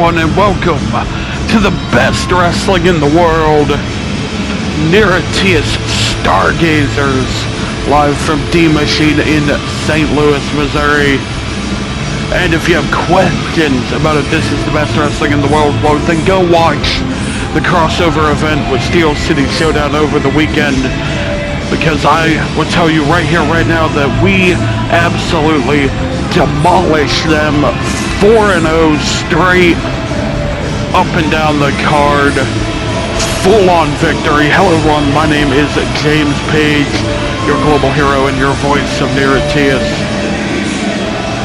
everyone, and welcome to the best wrestling in the world, NIRATIAS STARGAZERS, live from D-Machine in St. Louis, Missouri. And if you have questions about if this is the best wrestling in the world, well, then go watch the crossover event with Steel City Showdown over the weekend, because I will tell you right here, right now, that we absolutely demolished them 4-0 straight up and down the card. Full-on victory. Hello everyone, my name is James Page, your global hero and your voice of NIRATIAS.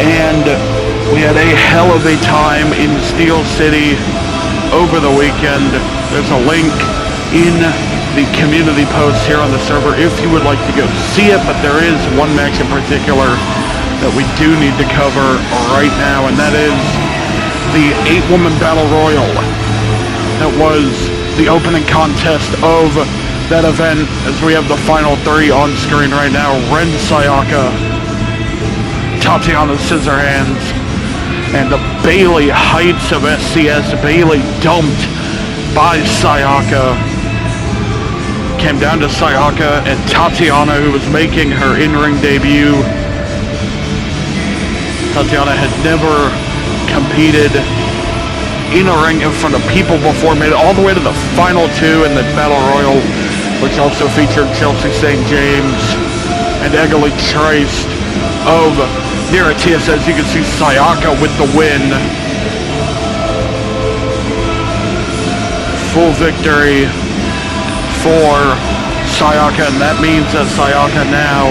And we had a hell of a time in Steel City over the weekend. There's a link in the community post here on the server if you would like to go see it, but there is one match in particular that we do need to cover right now, and that is the 8-woman battle royal. That was the opening contest of that event, as we have the final 3 on screen right now. Ren SAYAKA, Tatiana Scissorhands, and the Bailey Heights of SCS. Bailey dumped by SAYAKA. Came down to SAYAKA and Tatiana, who was making her in-ring debut. Tatiana had never competed in a ring in front of people before, made it all the way to the final 2 in the Battle Royal, which also featured Chelsea St. James and Egoli Trist of NIRATIAS. As you can see, SAYAKA with the win. Full victory for SAYAKA, and that means that SAYAKA now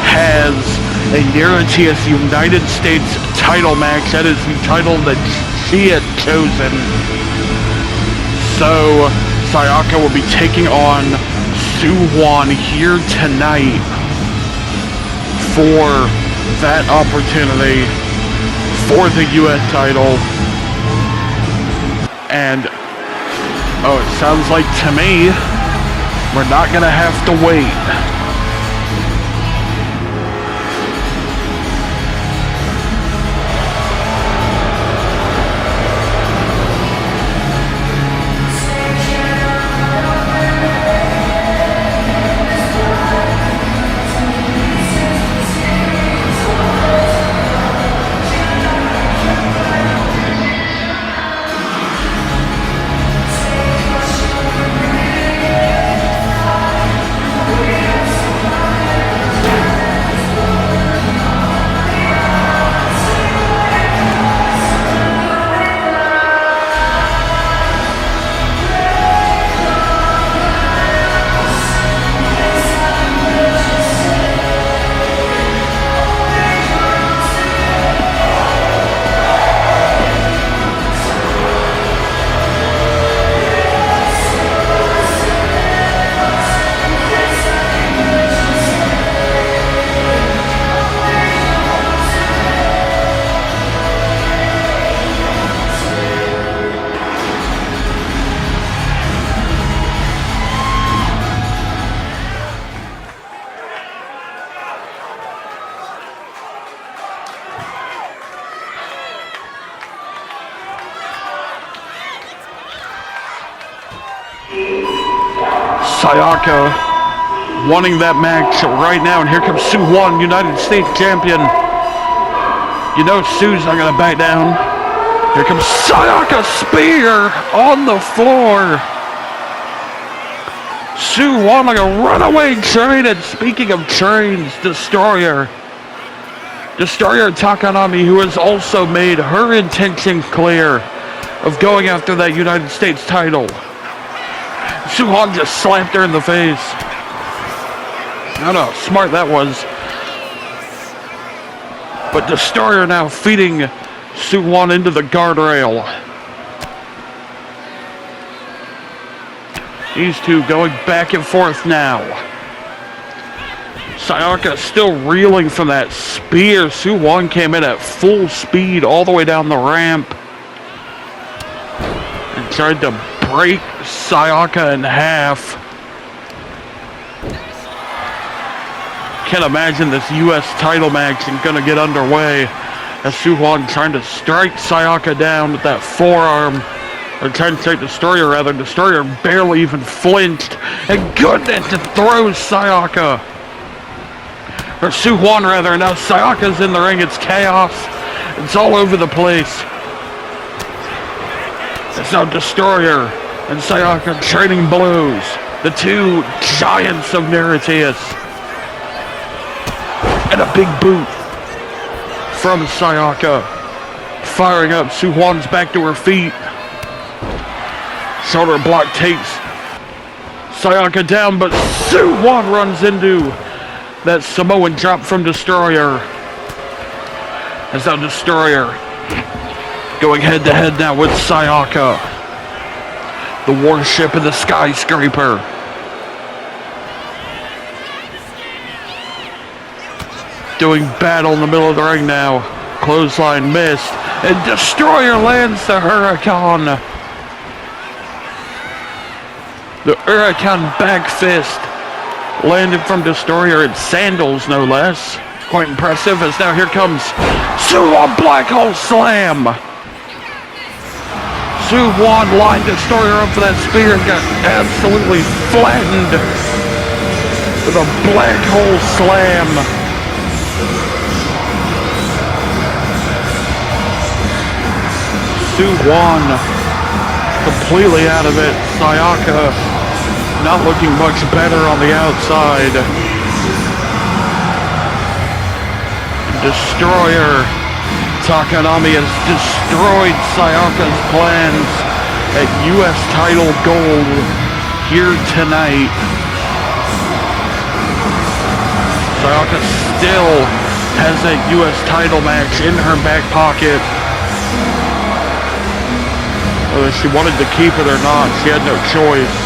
has a NIRATIAS United States title match. That is the title that she had chosen. So SAYAKA will be taking on Soo-Won here tonight for that opportunity for the US title. And oh, it sounds like to me we're not gonna have to wait. SAYAKA wanting that match right now, and here comes Soo-Won, United States champion. You know Sue's not gonna back down. Here comes SAYAKA, spear on the floor. Soo-Won like a runaway train, and speaking of trains, Destroyer Takanami, who has also made her intention clear of going after that United States title. Soo-Won just slapped her in the face. I don't know how smart that was. But Destroyer now feeding Soo-Won into the guardrail. These two going back and forth now. SAYAKA still reeling from that spear. Soo-Won came in at full speed all the way down the ramp and tried to break SAYAKA in half. Can't imagine this US title match is gonna get underway as Suwon trying to strike Sayaka down with that forearm. Or trying to strike Destroyer rather. Destroyer barely even flinched. And goodness, it throws Sayaka. Or Suwon rather. Now Sayaka's in the ring. It's chaos. It's all over the place. It's now Destroyer and Sayaka trading blows. The two giants of NIRATIAS. And a big boot from Sayaka. Firing up. Suwon's back to her feet. Shoulder block takes Sayaka down, but Suwon runs into that Samoan drop from Destroyer. As now Destroyer going head to head now with Sayaka. The warship in the skyscraper. Doing battle in the middle of the ring now. Clothesline missed. And Destroyer lands the Hurricane. The Hurricane back fist landed from Destroyer in sandals, no less. Quite impressive, as now here comes Suwon Black Hole Slam. Suwon lined Destroyer up for that spear and got absolutely flattened with a Black Hole Slam. Suwon completely out of it. Sayaka not looking much better on the outside. Destroyer Takanami has destroyed Sayaka's plans at US title gold here tonight. Sayaka still has that US title match in her back pocket. Whether she wanted to keep it or not, she had no choice.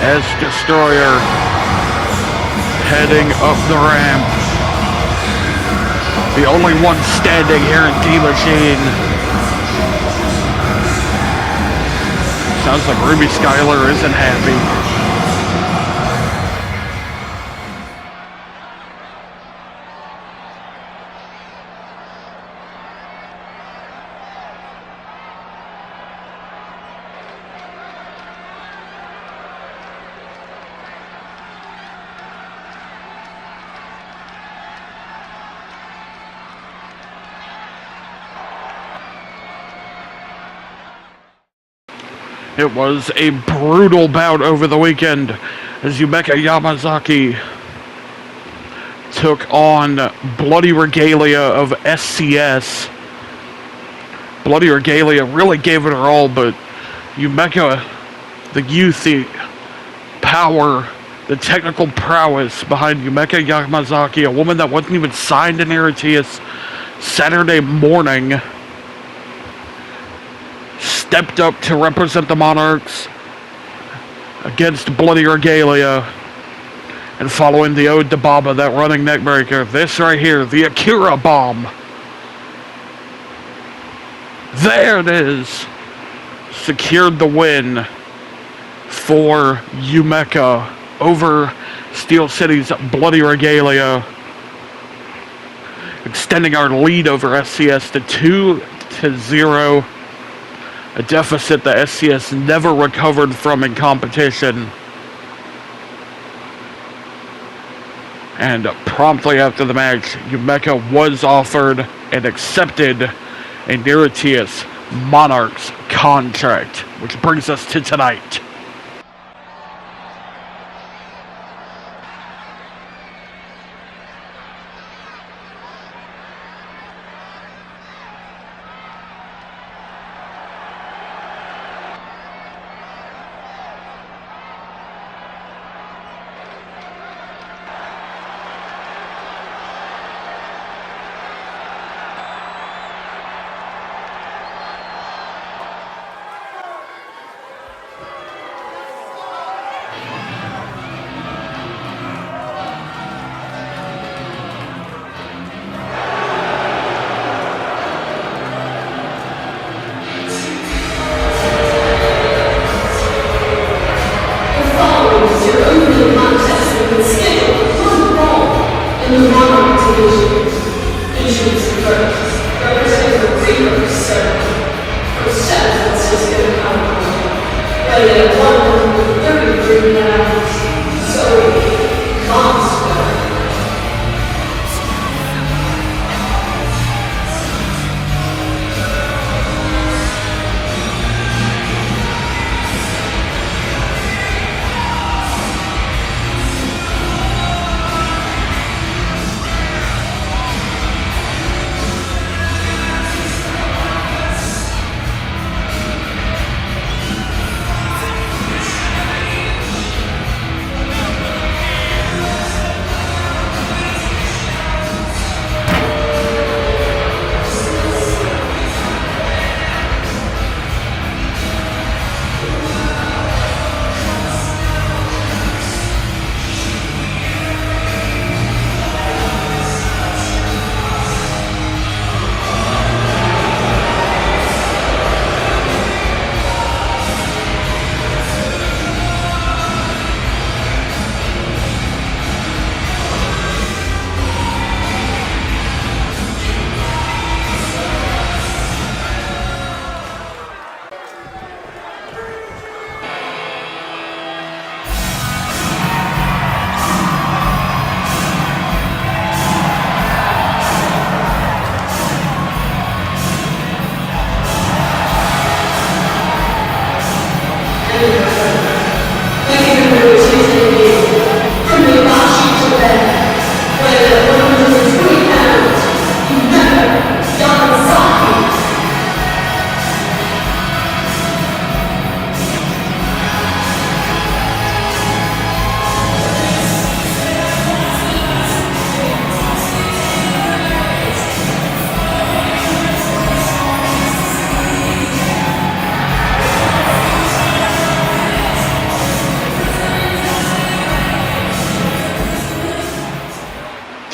As Destroyer heading up the ramp. The only one standing here in D-Machine. Sounds like Ruby Skyler isn't happy. It was a brutal bout over the weekend as Umeka Yamazaki took on Bloody Regalia of SCS. Bloody Regalia really gave it her all, but Umeka, the youth, the power, the technical prowess behind Umeka Yamazaki, a woman that wasn't even signed to NIRATIAS Saturday morning, stepped up to represent the Monarchs against Bloody Regalia, and following the Ode to Baba, that running neckbreaker, this right here, the Akira Bomb. There it is. Secured the win for Umeka over Steel City's Bloody Regalia, extending our lead over SCS to 2-0. A deficit that SCS never recovered from in competition. And promptly after the match, Umeka was offered and accepted a NIRATIAS Monarchs contract, which brings us to tonight.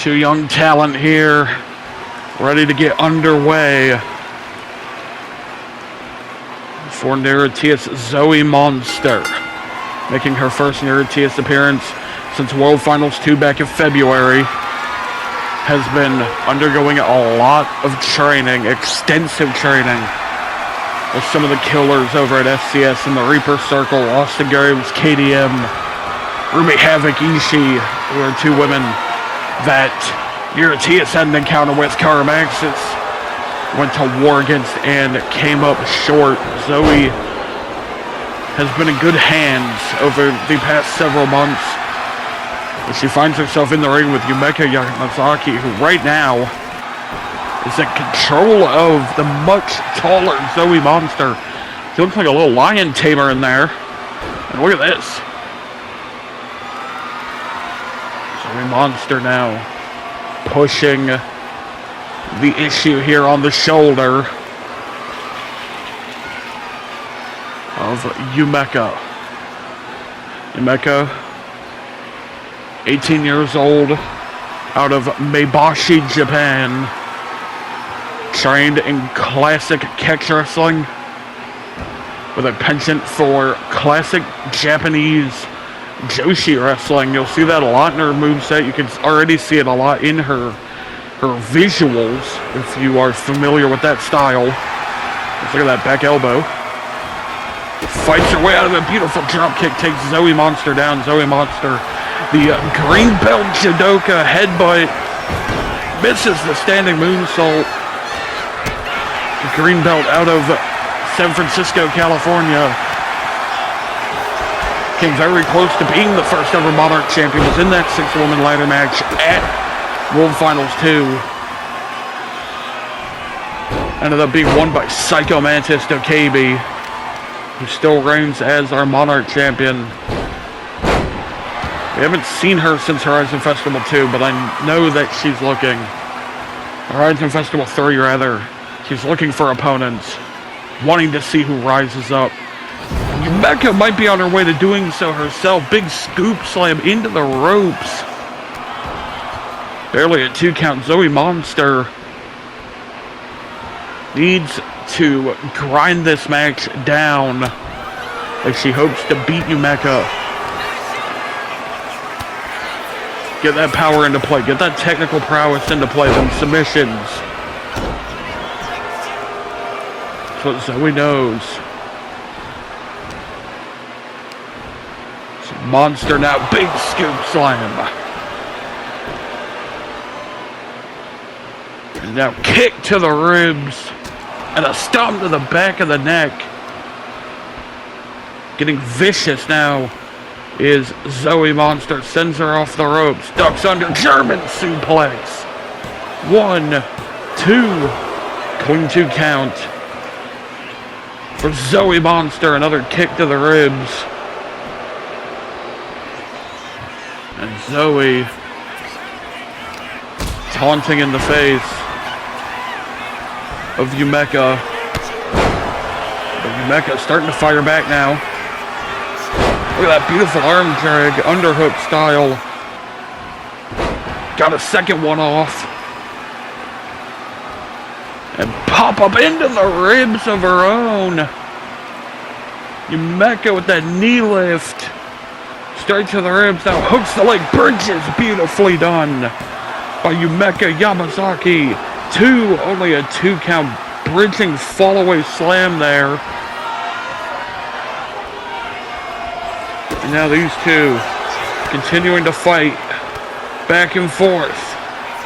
Two young talent here, ready to get underway for NIRATIAS. Zoe Monster, making her first NIRATIAS appearance since World Finals 2 back in February, has been undergoing a lot of training, extensive training, with some of the killers over at SCS in the Reaper Circle, Austin Graves, KDM, Ruby Havoc, Ishii, who are two women that NIRATIAS had an encounter with. Kara Maxis went to war against and came up short. Zoe has been in good hands over the past several months. She finds herself in the ring with Umeka Yamazaki, who right now is in control of the much taller Zoe Monster. She looks like a little lion tamer in there. And look at this. Zoe Monster now pushing the issue here on the shoulder of Umeka. Umeka, 18 years old, out of Maebashi, Japan. Trained in classic catch wrestling with a penchant for classic Japanese Joshi wrestling. You'll see that a lot in her moveset. You can already see it a lot in her visuals, if you are familiar with that style. Let's look at that back elbow. Fights her way out of a beautiful drop kick, takes Zoe Monster down. Zoe Monster, the green belt judoka headbutt, misses the standing moonsault. The green belt out of San Francisco, California. Came very close to being the first ever Monarch champion. Was in that 6-woman ladder match at World Finals 2. Ended up being won by Psycho Mantis Dokebi, who still reigns as our Monarch champion. We haven't seen her since Horizon Festival 2, but I know that she's looking. Horizon Festival 3, rather. She's looking for opponents, wanting to see who rises up. Umeka might be on her way to doing so herself. Big scoop slam into the ropes. Barely a 2 count. Zoe Monster needs to grind this match down as she hopes to beat Umeka. Get that power into play. Get that technical prowess into play. Them submissions. That's what Zoe knows. Monster now, big scoop slam. And now kick to the ribs. And a stomp to the back of the neck. Getting vicious now is Zoe Monster. Sends her off the ropes. Ducks under, German suplex. 1, 2. Clean 2 count. For Zoe Monster, another kick to the ribs. And Zoe taunting in the face of Umeka. But Umeka starting to fire back now. Look at that beautiful arm drag, underhook style. Got a second one off. And pop up into the ribs of her own. Umeka with that knee lift. Straight to the ribs, now hooks the leg, bridges, beautifully done by Umeka Yamazaki. 2, only a 2 count, bridging fall away slam there. And now these two continuing to fight back and forth.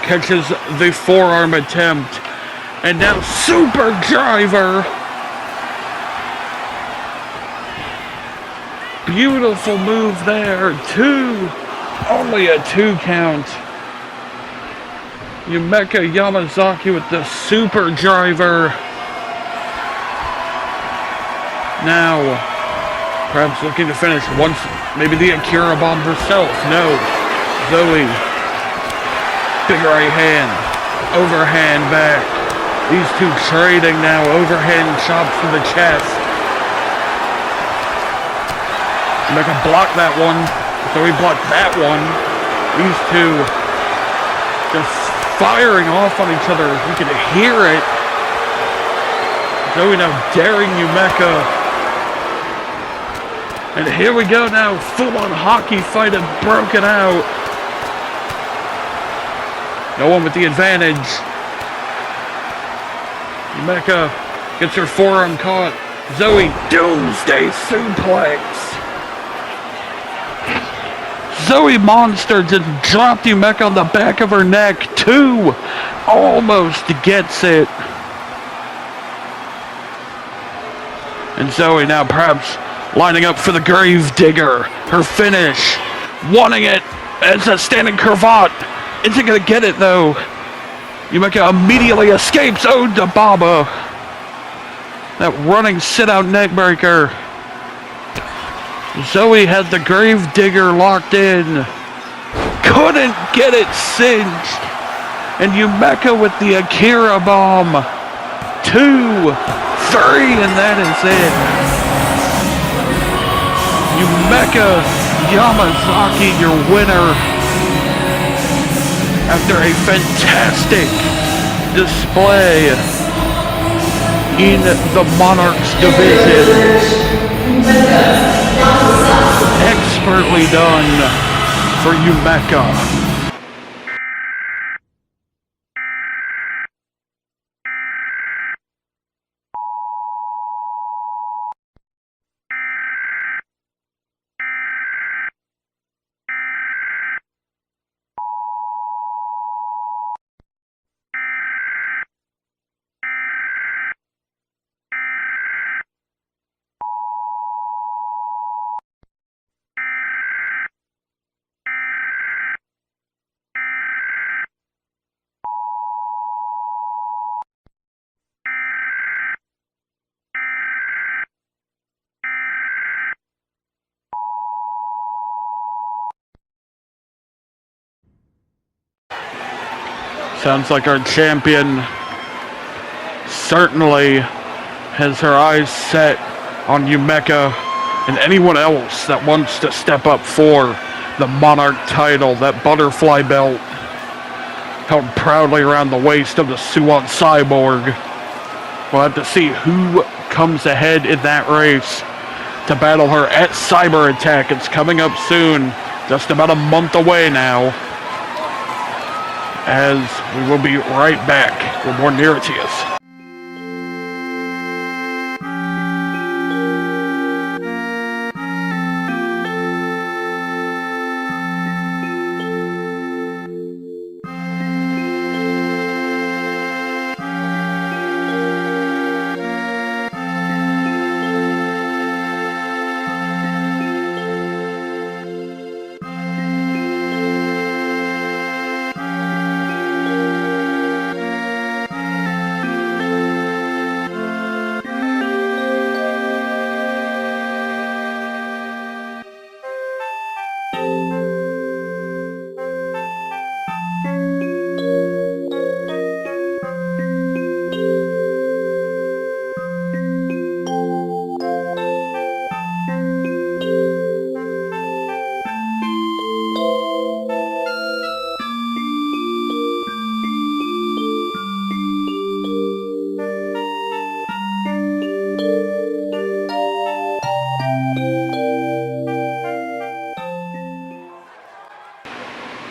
Catches the forearm attempt. And now super driver. Beautiful move there. 2, only a 2 count. Umeka Yamazaki with the super driver. Now, perhaps looking to finish once, maybe the Akira bomb herself. No. Zoe. Big right hand. Overhand back. These two trading now. Overhand chops to the chest. Umeka blocked that one. Zoe blocked that one. These two just firing off on each other. You can hear it. Zoe now daring Umeka. And here we go now. Full-on hockey fight has broken out. No one with the advantage. Umeka gets her forearm caught. Zoe, doomsday suplex. Zoe Monster just dropped Umeka on the back of her neck. 2, almost gets it. And Zoe now perhaps lining up for the grave digger. Her finish. Wanting it as a standing cravat. Isn't gonna get it though. Umeka immediately escapes. Oh, to Baba. That running sit-out neckbreaker. Zoe had the grave digger locked in. Couldn't get it cinched. And Umeka with the Akira bomb. 2, 3, and that is it. Umeka Yamazaki, your winner. After a fantastic display in the Monarchs division. Expertly done for Umeka. Sounds like our champion certainly has her eyes set on Umeka and anyone else that wants to step up for the Monarch title, that butterfly belt held proudly around the waist of the Suwon Cyborg. We'll have to see who comes ahead in that race to battle her at Cyber Attack. It's coming up soon, just about a month away now. As we will be right back with more NIRATIAS.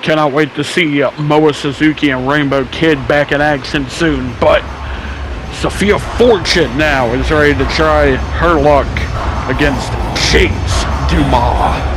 Cannot wait to see Moa Suzuki and Rainbow Kid back in action soon. But Safiya Fortune now is ready to try her luck against Jinx Dumas.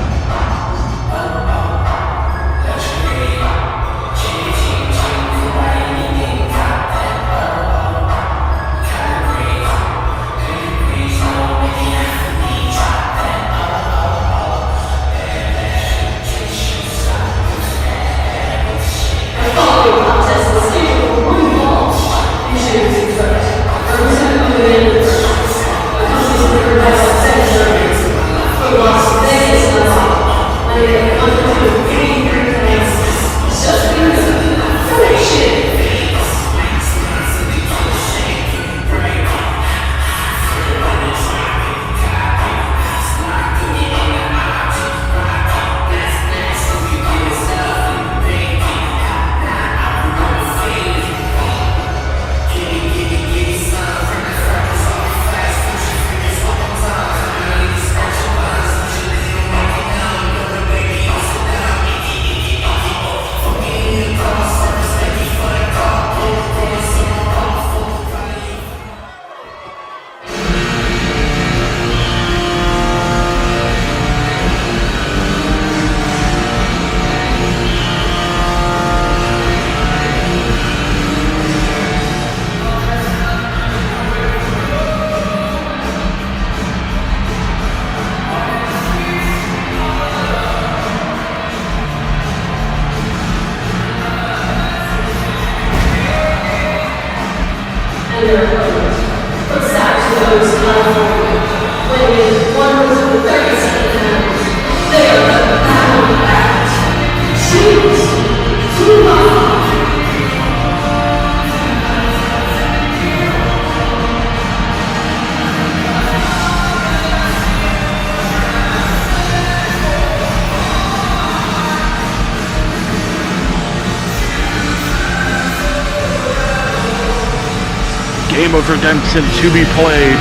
Game of redemption to be played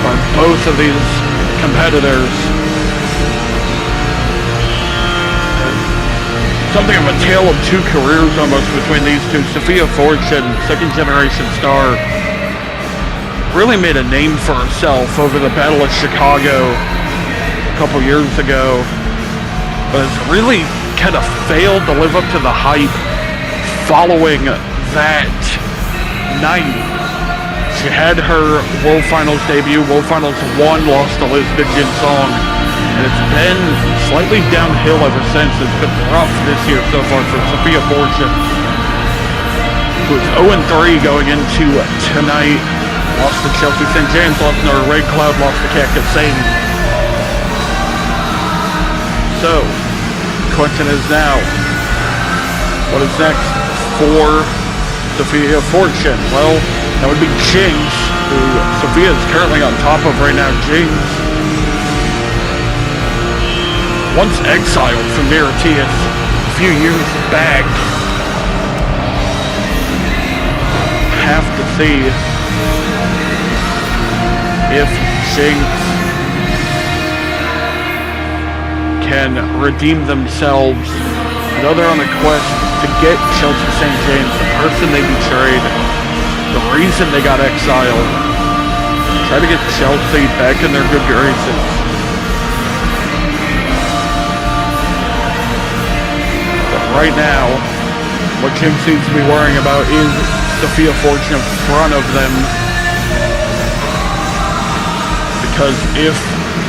by both of these competitors. Something of a tale of two careers almost between these two. Safiya Fortune, second generation star, really made a name for herself over the Battle of Chicago a couple years ago, but has really kind of failed to live up to the hype following that night. She had her World Finals debut, World Finals 1, lost to Lisbeth, Jin-Seong, and it's been slightly downhill ever since. It's been rough this year so far for Safiya Fortune, who's 0-3 going into tonight. Lost to Chelsea St. James, lost to her Red Cloud, lost to Cactus Satan. So, the question is now, what is next for Safiya Fortune? Well, that would be Jinx, who Safiya is currently on top of right now. Jinx, once exiled from NIRATIAS a few years back. Have to see if Jinx can redeem themselves. I know they're on a quest to get Chelsea St. James, the person they betrayed, the reason they got exiled. Try to get Chelsea back in their good graces. But right now, what Jinx seems to be worrying about is Safiya Fortune in front of them. Because if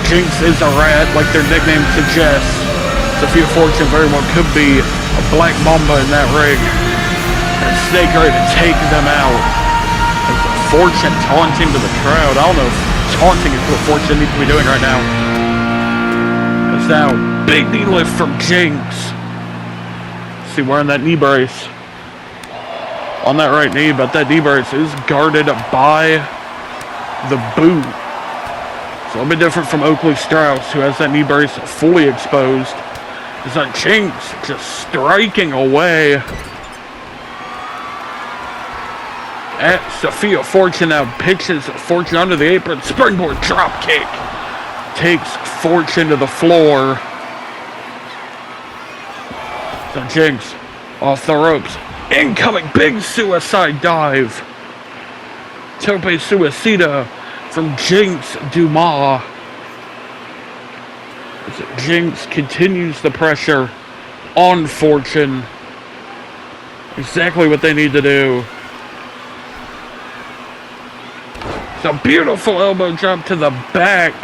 Jinx is a rat, like their nickname suggests, Safiya Fortune very well could be a black mamba in that ring. And a snake ready to take them out. As Fortune taunting to the crowd. I don't know if taunting is what Fortune needs to be doing right now. As now, big knee lift from Jinx. See, wearing that knee brace on that right knee, but that knee brace is guarded by the boot. It's a little bit different from Oakley Strauss, who has that knee brace fully exposed. It's not Jinx just striking away at Safiya Fortune. Now pitches Fortune under the apron. Springboard drop kick. Takes Fortune to the floor. So Jinx off the ropes. Incoming big suicide dive. Tope suicida from Jinx Dumas. As Jinx continues the pressure on Fortune. Exactly what they need to do. It's a beautiful elbow drop to the back.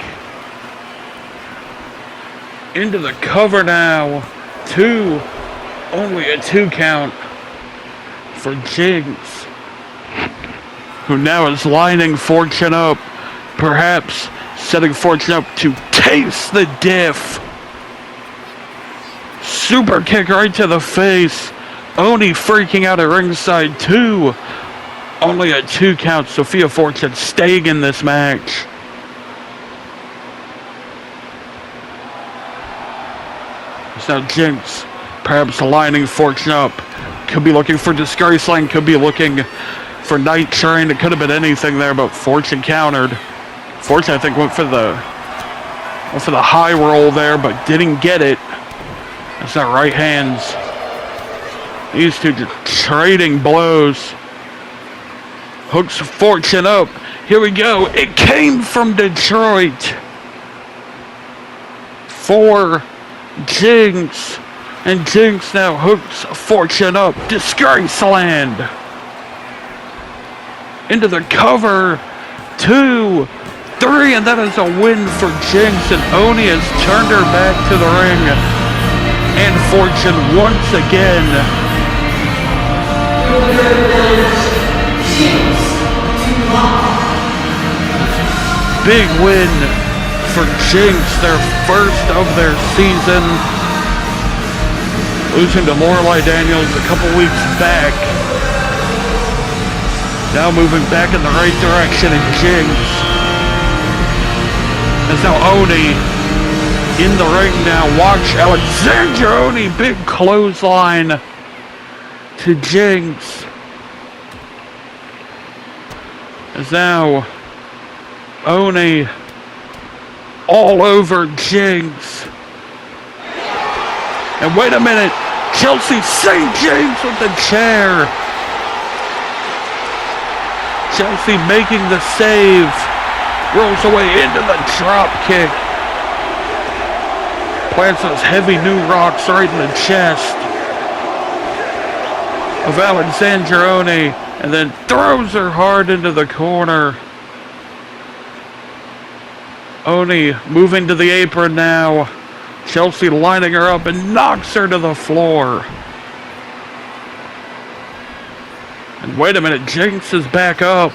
Into the cover now. Only a 2 count for Jinx, who now is lining Fortune up, perhaps setting Fortune up to taste the diff. Super kick right to the face. Oni freaking out at ringside too. Only a 2 count. Safiya Fortune staying in this match. So now Jinx perhaps lining Fortune up. Could be looking for Disgrace Line. Could be looking for Night Train. It could have been anything there, but Fortune countered. Fortune, I think, went for the high roll there, but didn't get it. That's not right hands. These two just trading blows. Hooks Fortune up. Here we go. It came from Detroit for Jinx. And Jinx now hooks Fortune up. Disgrace Land. Into the cover. 2, 3, and that is a win for Jinx. And Oni has turned her back to the ring. And Fortune once again. Big win for Jinx, their first of their season. Losing to Lorelai Daniels a couple weeks back. Now moving back in the right direction in Jinx. As now Oni in the ring now. Watch Alexandra Oni, big clothesline to Jinx. As now Oni all over Jinx. And wait a minute, Chelsea St. James with the chair. Chelsea making the save. Rolls away into the drop kick. Plants those heavy new rocks right in the chest of Alexandra Oni, and then throws her hard into the corner. Oni moving to the apron now. Chelsea lining her up and knocks her to the floor. And wait a minute, Jinx is back up.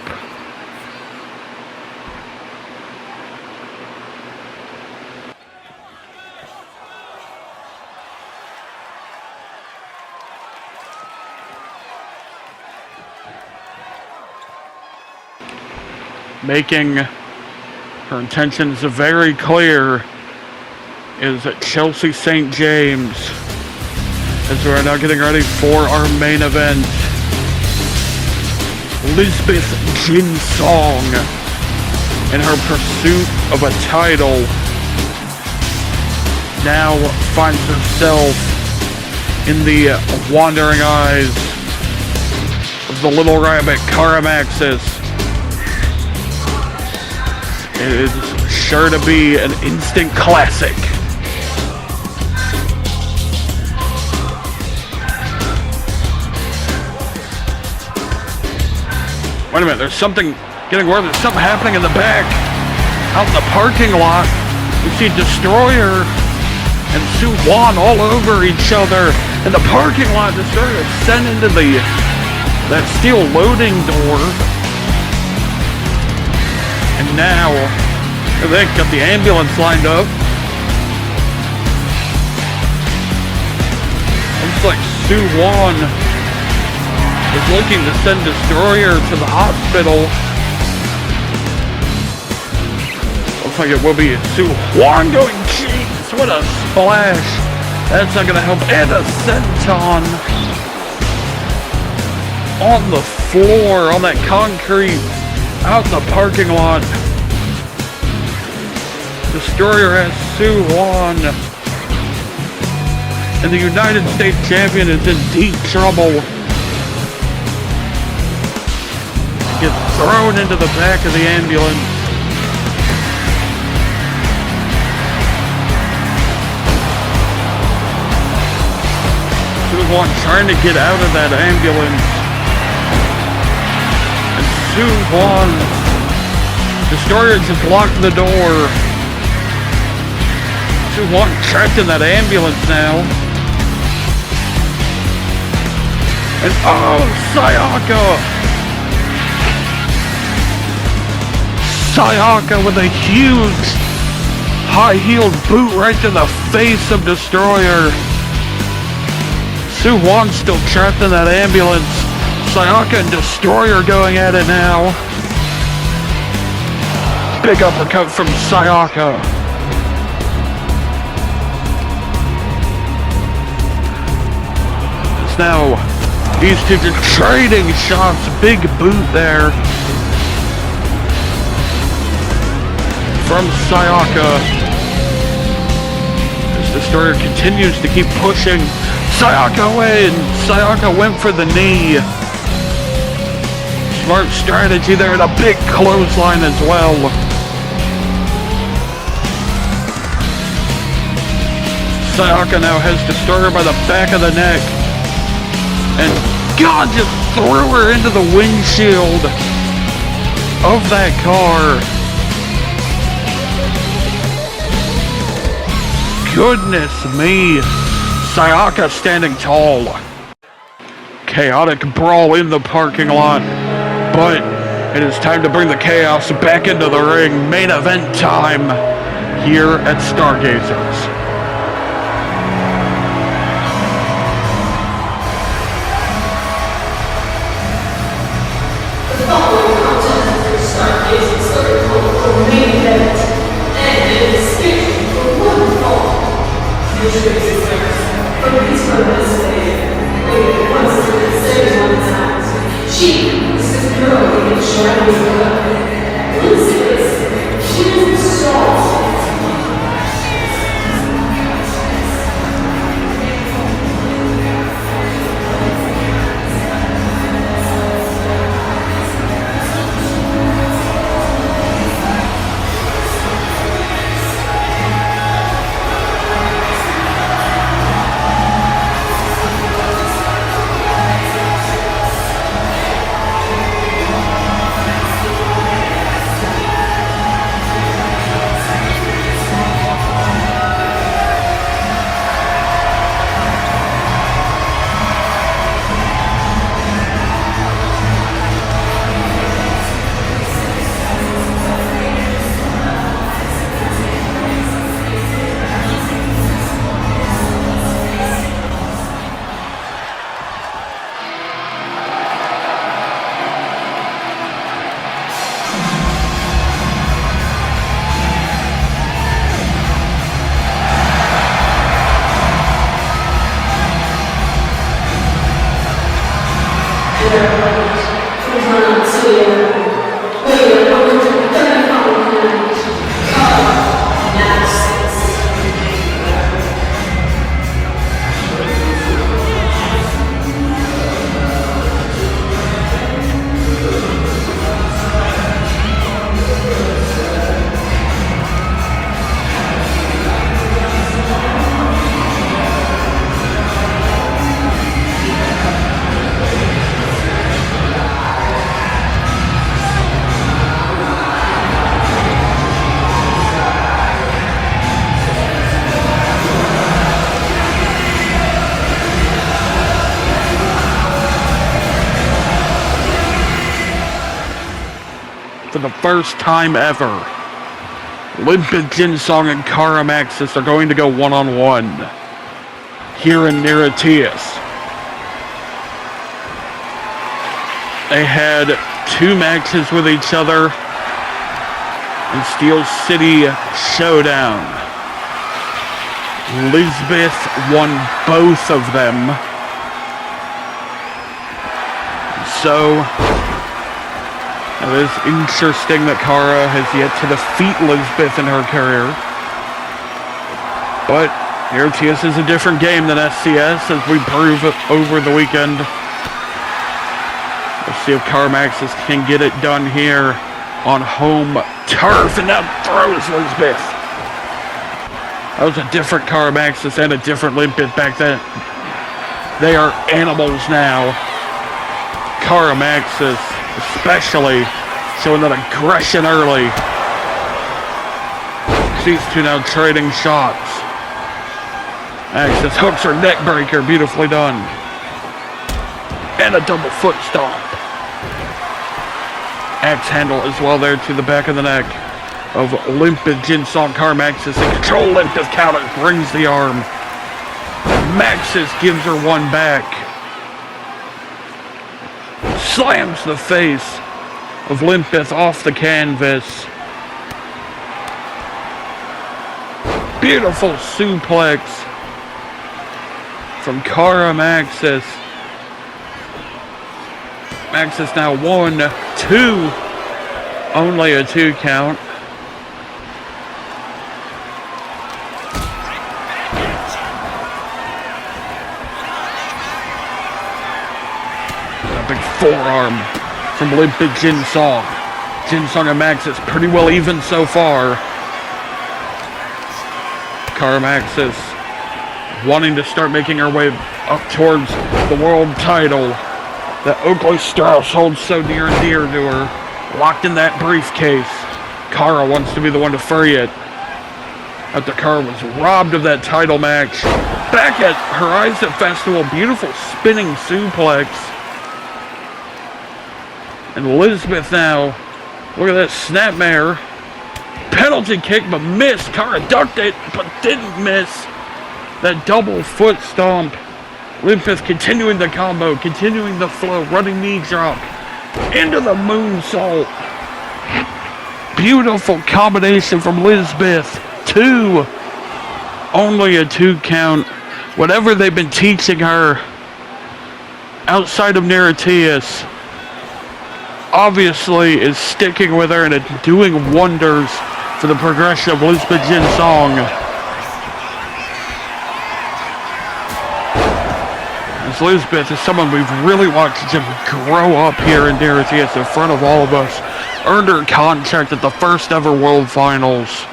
Making her intentions very clear is Chelsea St. James, as we're now getting ready for our main event. Lisbeth Jin-Seong, in her pursuit of a title, now finds herself in the wandering eyes of the little rabbit Kara Maxis. It is sure to be an instant classic. Wait a minute, there's something getting worse. There's something happening in the back. Out in the parking lot, we see Destroyer and Sue Wan all over each other. In the parking lot, Destroyer is sent into that steel loading door. And now, they got the ambulance lined up. Looks like Sue Wan is looking to send Destroyer to the hospital. Looks like it will be Sue Wan going, jeez, what a splash. That's not gonna help. And a senton on the floor, on that concrete, out in the parking lot. Destroyer has Sue Wan and the United States champion is in deep trouble. Gets thrown into the back of the ambulance. Suwon trying to get out of that ambulance. And Suwon, Destroyer just locked the door. Suwon trapped in that ambulance now. And oh, SAYAKA! SAYAKA with a huge high-heeled boot right to the face of Destroyer. Suwon still trapped in that ambulance. SAYAKA and Destroyer going at it now. Big uppercut from SAYAKA. It's now these two just trading shots. Big boot there from SAYAKA. As Destroyer continues to keep pushing. SAYAKA wins! SAYAKA went for the knee. Smart strategy there, and a big clothesline as well. SAYAKA now has Destroyer by the back of the neck. And God just threw her into the windshield of that car. Goodness me. SAYAKA standing tall. Chaotic brawl in the parking lot. But it is time to bring the chaos back into the ring. Main event time here at STARGAZERS. The following contest is STARGAZERS for main event and it is scheduled for one fall. Introducing first, from Pittsburgh, Pennsylvania, weighing 171 pounds. She is this girl in shiny blood. Lisbeth, she is strong. For the first time ever, Lisbeth, Jin-Seong, and Kara Maxis are going to go one-on-one here in NIRATIAS. They had 2 matches with each other in Steel City Showdown. Lisbeth won both of them. So it is interesting that Kara has yet to defeat Lisbeth in her career. But NIRATIAS is a different game than SCS, as we prove over the weekend. Let's see if Kara Maxis can get it done here on home turf, and that throws Lisbeth. That was a different Kara Maxis and a different Lisbeth back then. They are animals now. Kara Maxis, especially, showing that aggression early. These two now trading shots. Maxis hooks her neck breaker, beautifully done. And a double foot stomp. Axe handle as well there to the back of the neck of Lisbeth. Jin-Seong. Kara Maxis in control. Lisbeth counter, brings the arm. Maxis gives her one back. Slams the face of Lisbeth off the canvas. Beautiful suplex from Kara Maxis. Maxis now 1, 2. Only a 2 count. A big forearm from Lisbeth. Jin-Seong. Jin-Seong and Maxis pretty well even so far. Kara Maxis wanting to start making her way up towards the world title that Oakley Strauss holds so near and dear to her. Locked in that briefcase. Kara wants to be the one to free it. After Kara was robbed of that title match. Back at Horizon Festival, beautiful spinning suplex. And Lisbeth now, look at that snapmare. Penalty kick, but missed. Kara ducked it, but didn't miss. That double foot stomp. Lisbeth continuing the combo, continuing the flow, running knee drop into the moonsault. Beautiful combination from Lisbeth. 2. Only a 2 count. Whatever they've been teaching her outside of NIRATIAS obviously is sticking with her and it's doing wonders for the progression of Lisbeth. Jin-Seong. As Lisbeth is someone we've really watched to grow up here in NIRATIAS in front of all of us. Earned her contract at the first ever World Finals.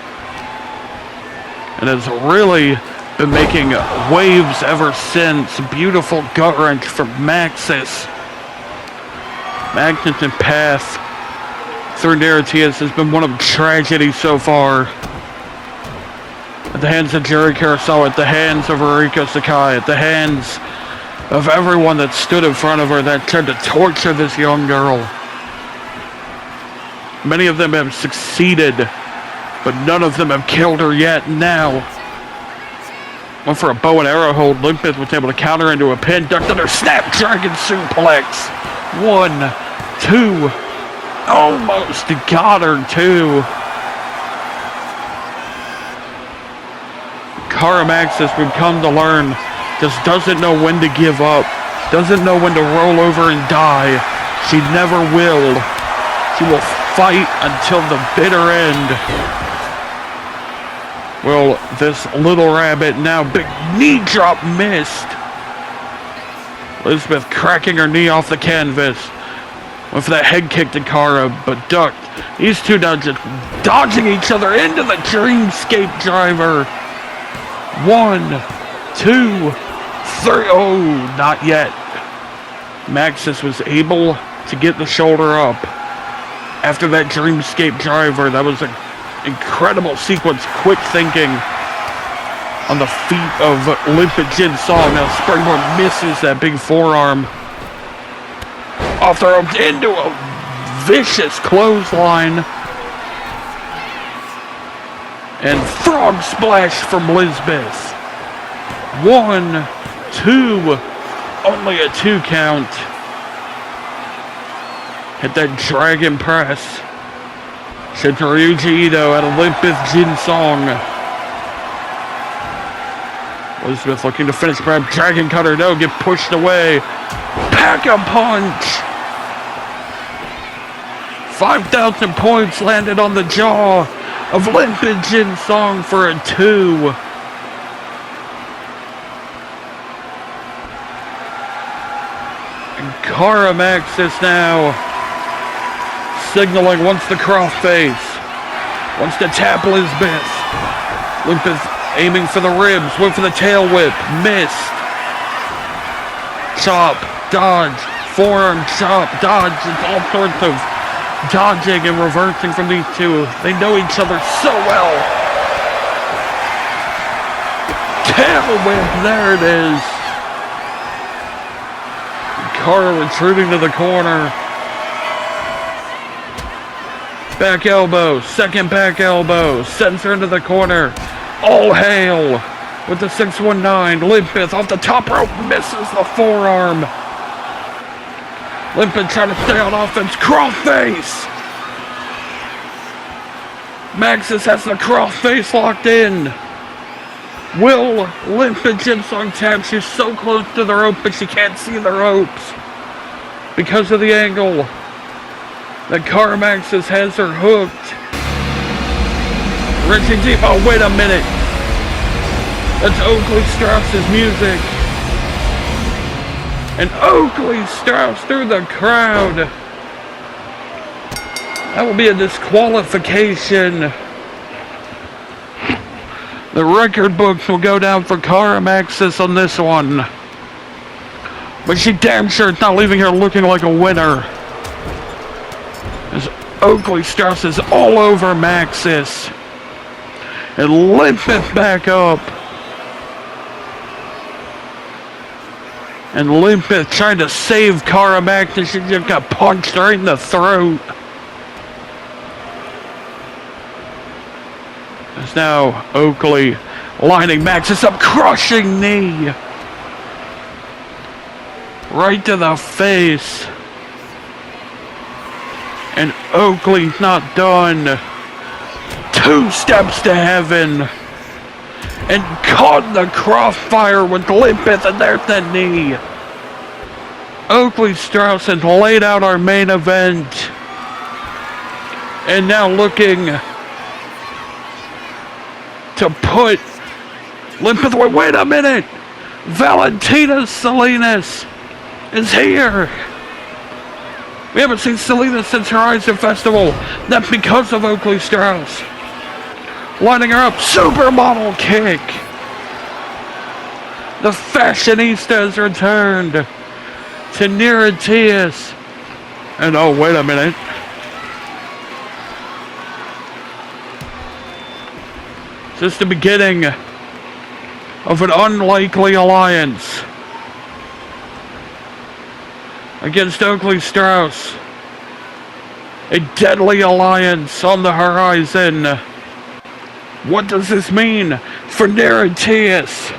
And has really been making waves ever since. Beautiful gut wrench from Maxis. Maxis' path through NIRATIAS has been one of tragedy so far. At the hands of Jerry Kurosawa, at the hands of Ruriko Sakai, at the hands of everyone that stood in front of her that tried to torture this young girl. Many of them have succeeded, but none of them have killed her yet. Now, went for a bow and arrow hold. Lisbeth was able to counter into a pin, ducked under Snapdragon suplex. 1, 2, almost got her 2. Kara Maxis, we've come to learn, just doesn't know when to give up, doesn't know when to roll over and die. She never will. She will fight until the bitter end. Well, this little rabbit now, big knee drop missed. Lisbeth cracking her knee off the canvas. Went for that head kick to Kara, but ducked. These two now just dodging each other into the Dreamscape driver. 1, 2, 3. Oh, not yet. Maxis was able to get the shoulder up after that Dreamscape driver. That was an incredible sequence. Quick thinking on the feet of Lisbeth. Jin-Seong. Now Springboard misses that big forearm. Off the ropes into a vicious clothesline. And frog splash from Lisbeth. 1, 2, only a 2 count. Hit that dragon press. Ryuji Ito out of Lisbeth. Jin-Seong. Lisbeth looking to finish grab. Dragon cutter. No, get pushed away. Pack a punch. 5,000 points landed on the jaw of Lisbeth. Jin-Seong for a 2. Kara Maxis now signaling wants the cross face. Wants to tap Lisbeth. Lisbeth aiming for the ribs. Went for the tail whip. Missed. Chop. Dodge. Forearm chop. Dodge. It's all sorts of dodging and reversing from these two. They know each other so well. Tail whip. There it is. Kara retreating to the corner. Back elbow, second back elbow, sends her into the corner. All hail with the 619. Lisbeth off the top rope, misses the forearm. Lisbeth trying to stay on offense, cross face. Maxis has the cross face locked in. Will Lisbeth Jin-Seong tap? She's so close to the rope, but she can't see the ropes because of the angle. That Kara Maxis has her hooked. Reaching deep. Oh, wait a minute. That's Oakley Strauss's music. And Oakley Strauss through the crowd. That will be a disqualification. The record books will go down for Kara Maxis on this one. But she damn sure is not leaving her looking like a winner. As Oakley Strauss is all over Maxis. And Lisbeth back up. And Lisbeth trying to save Kara Maxis. She just got punched right in the throat. As now Oakley lining Maxis up. Crushing knee. Right to the face. And Oakley's not done. 2 steps to heaven. And caught the crossfire with Lisbeth, and there's the knee. Oakley Strauss has laid out our main event. And now looking to put Lisbeth away. Wait a minute. Valentina Salinas is here. We haven't seen Salinas since Horizon Festival. That's because of Oakley Strauss. Lining her up. Supermodel kick. The fashionista has returned to NIRATIAS. And oh, wait a minute. Is this the beginning of an unlikely alliance against Oakley Strauss? A deadly alliance on the horizon. What does this mean for NIRATIAS?